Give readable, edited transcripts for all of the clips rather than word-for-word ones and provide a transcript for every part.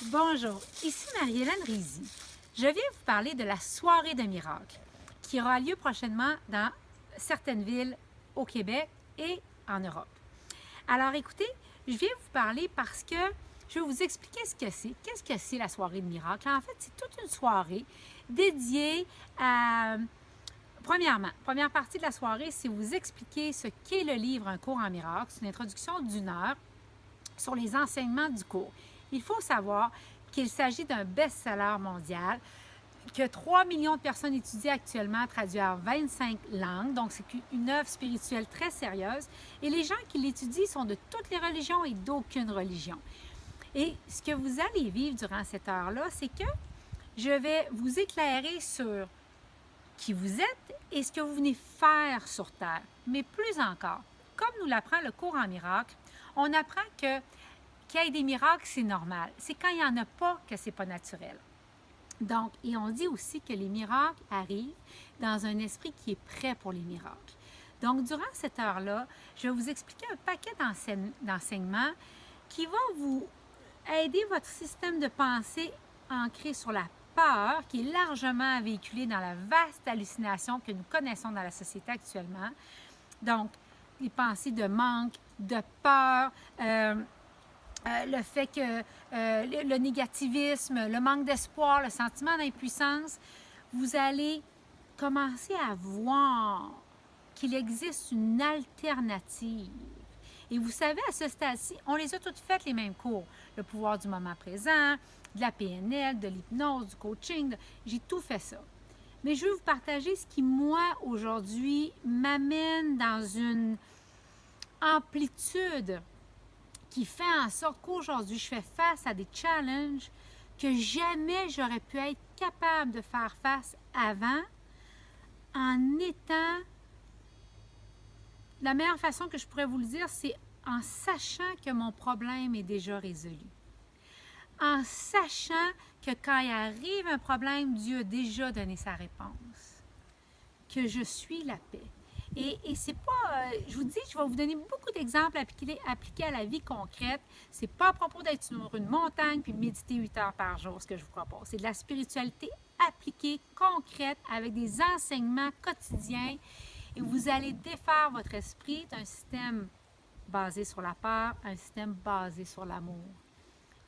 Bonjour, ici Marie-Hélène Rizy. Je viens vous parler de la soirée de miracles qui aura lieu prochainement dans certaines villes au Québec et en Europe. Alors écoutez, je viens vous parler parce que je vais vous expliquer ce que c'est. Qu'est-ce que c'est la soirée de miracles? En fait, c'est toute une soirée dédiée à... Premièrement, première partie de la soirée, c'est vous expliquer ce qu'est le livre Un cours en miracles. C'est une introduction d'une heure sur les enseignements du cours. Il faut savoir qu'il s'agit d'un best-seller mondial, que 3 millions de personnes étudient actuellement, traduit en 25 langues. Donc, c'est une œuvre spirituelle très sérieuse. Et les gens qui l'étudient sont de toutes les religions et d'aucune religion. Et ce que vous allez vivre durant cette heure-là, c'est que je vais vous éclairer sur qui vous êtes et ce que vous venez faire sur Terre. Mais plus encore, comme nous l'apprend le cours en miracle, on apprend que qu'il y ait des miracles, c'est normal. C'est quand il n'y en a pas que c'est pas naturel. Donc, et on dit aussi que les miracles arrivent dans un esprit qui est prêt pour les miracles. Donc, durant cette heure-là, je vais vous expliquer un paquet d'enseignements qui vont vous aider votre système de pensée ancré sur la peur, qui est largement véhiculée dans la vaste hallucination que nous connaissons dans la société actuellement. Donc, les pensées de manque, de peur, le fait que le négativisme, le manque d'espoir, le sentiment d'impuissance, vous allez commencer à voir qu'il existe une alternative. Et vous savez, à ce stade-ci, on les a toutes faites, les mêmes cours. Le pouvoir du moment présent, de la PNL, de l'hypnose, du coaching, j'ai tout fait ça. Mais je veux vous partager ce qui, moi, aujourd'hui, m'amène dans une amplitude qui fait en sorte qu'aujourd'hui, je fais face à des challenges que jamais j'aurais pu être capable de faire face avant en étant... La meilleure façon que je pourrais vous le dire, c'est en sachant que mon problème est déjà résolu. En sachant que quand il arrive un problème, Dieu a déjà donné sa réponse. Que je suis la paix. Et c'est pas, je vous dis, je vais vous donner beaucoup d'exemples appliqués à la vie concrète. C'est pas à propos d'être sur une montagne puis méditer 8 heures par jour, ce que je vous propose. C'est de la spiritualité appliquée, concrète, avec des enseignements quotidiens. Et vous allez défaire votre esprit d'un système basé sur la peur, un système basé sur l'amour.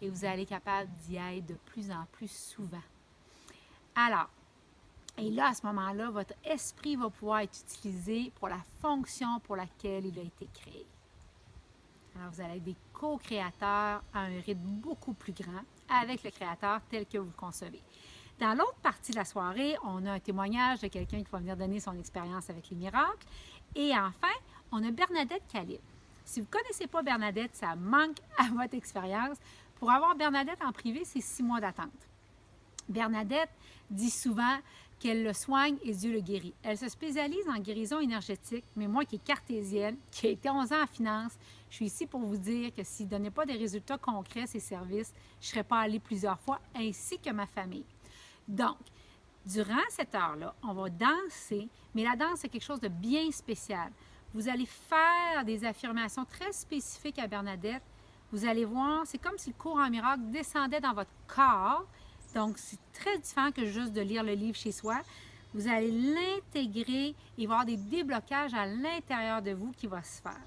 Et vous allez être capable d'y être de plus en plus souvent. Alors, et là, à ce moment-là, votre esprit va pouvoir être utilisé pour la fonction pour laquelle il a été créé. Alors, vous allez être des co-créateurs à un rythme beaucoup plus grand avec le créateur tel que vous le concevez. Dans l'autre partie de la soirée, on a un témoignage de quelqu'un qui va venir donner son expérience avec les miracles. Et enfin, on a Bernadette Khalil. Si vous ne connaissez pas Bernadette, ça manque à votre expérience. Pour avoir Bernadette en privé, c'est 6 mois d'attente. Bernadette dit souvent qu'elle le soigne et Dieu le guérit. Elle se spécialise en guérison énergétique, mais moi qui est cartésienne, qui a été 11 ans en finance, je suis ici pour vous dire que s'il ne donnait pas des résultats concrets, ces services, je ne serais pas allée plusieurs fois, ainsi que ma famille. Donc, durant cette heure-là, on va danser, mais la danse, c'est quelque chose de bien spécial. Vous allez faire des affirmations très spécifiques à Bernadette. Vous allez voir, c'est comme si le cours en miracle descendait dans votre corps. Donc, c'est très différent que juste de lire le livre chez soi. Vous allez l'intégrer et il va y avoir des déblocages à l'intérieur de vous qui vont se faire.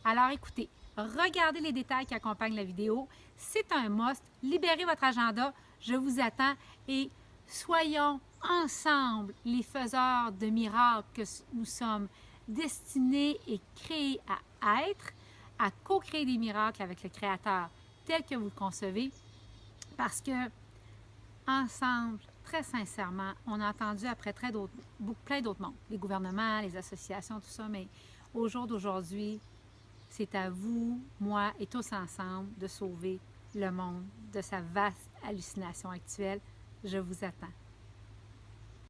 Alors, écoutez, regardez les détails qui accompagnent la vidéo. C'est un must. Libérez votre agenda. Je vous attends et soyons ensemble les faiseurs de miracles que nous sommes destinés et créés à être, à co-créer des miracles avec le Créateur tel que vous le concevez, parce que ensemble, très sincèrement, on a entendu après plein d'autres mondes, les gouvernements, les associations, tout ça, mais au jour d'aujourd'hui, c'est à vous, moi et tous ensemble de sauver le monde de sa vaste hallucination actuelle. Je vous attends.